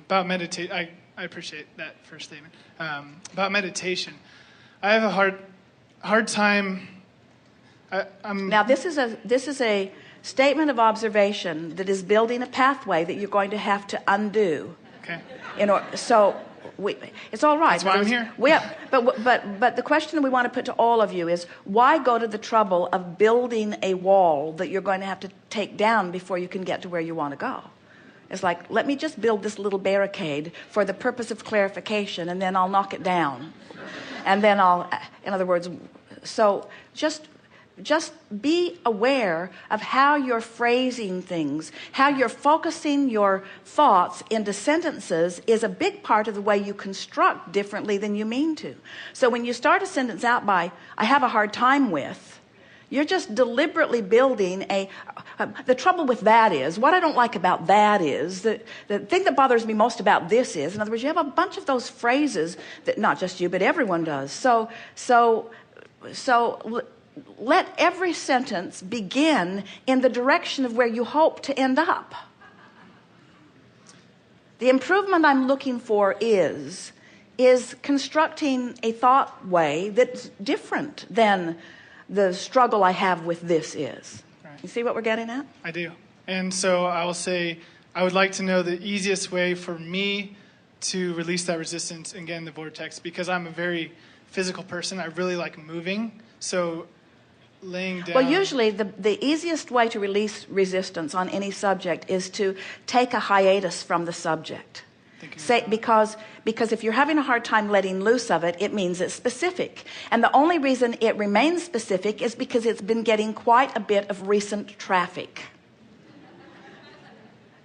About meditate, I appreciate that first statement. About meditation, I have a hard time. Now, this is a statement of observation that is building a pathway that you're going to have to undo. Okay. It's all right. That's why I'm here. But the question that we want to put to all of you is, why go to the trouble of building a wall that you're going to have to take down before you can get to where you want to go? It's like, let me just build this little barricade for the purpose of clarification, and then I'll knock it down. And then in other words, so just be aware of how you're phrasing things, how you're focusing your thoughts into sentences is a big part of the way you construct differently than you mean to. So when you start a sentence out by, I have a hard time with, you're just deliberately building the trouble with that is, what I don't like about that is, the thing that bothers me most about this is, in other words, you have a bunch of those phrases that not just you, but everyone does. So let every sentence begin in the direction of where you hope to end up. The improvement I'm looking for is constructing a thought way that's different than the struggle I have with this is. Right. You see what we're getting at? I do. And so I will say, I would like to know the easiest way for me to release that resistance and get in the vortex, because I'm a very physical person. I really like moving. So laying down. Well, usually the easiest way to release resistance on any subject is to take a hiatus from the subject. Because if you're having a hard time letting loose of it, it means it's specific. And the only reason it remains specific is because it's been getting quite a bit of recent traffic.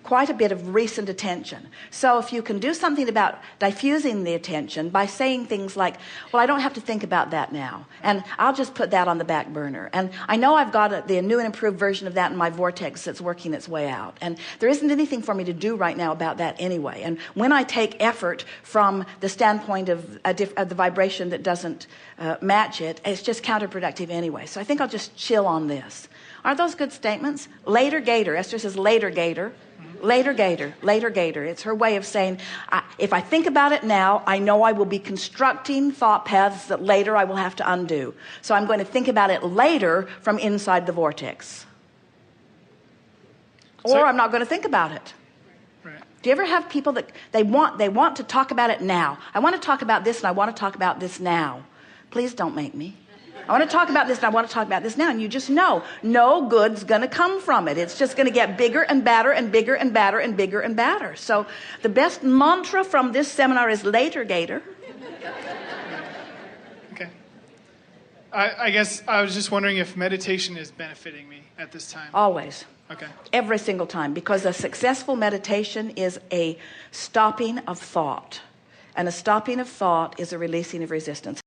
Quite a bit of recent attention. So if you can do something about diffusing the attention by saying things like, well, I don't have to think about that now, and I'll just put that on the back burner, and I know I've got the new and improved version of that in my vortex that's working its way out, and there isn't anything for me to do right now about that anyway, and when I take effort from the standpoint of the vibration that doesn't match it, it's just counterproductive anyway, so I think I'll just chill on this. Aren't those good statements? Later gator. Esther says later gator. Later gator, later gator. It's her way of saying, if I think about it now, I know I will be constructing thought paths that later I will have to undo. So I'm going to think about it later from inside the vortex. Or I'm not going to think about it. Right. Do you ever have people that they want to talk about it now? I want to talk about this and I want to talk about this now. Please don't make me. I want to talk about this and I want to talk about this now. And you just know no good's going to come from it. It's just going to get bigger and badder and bigger and badder and bigger and badder. So the best mantra from this seminar is later gator. Okay. I guess I was just wondering if meditation is benefiting me at this time. Always. Okay. Every single time. Because a successful meditation is a stopping of thought. And a stopping of thought is a releasing of resistance.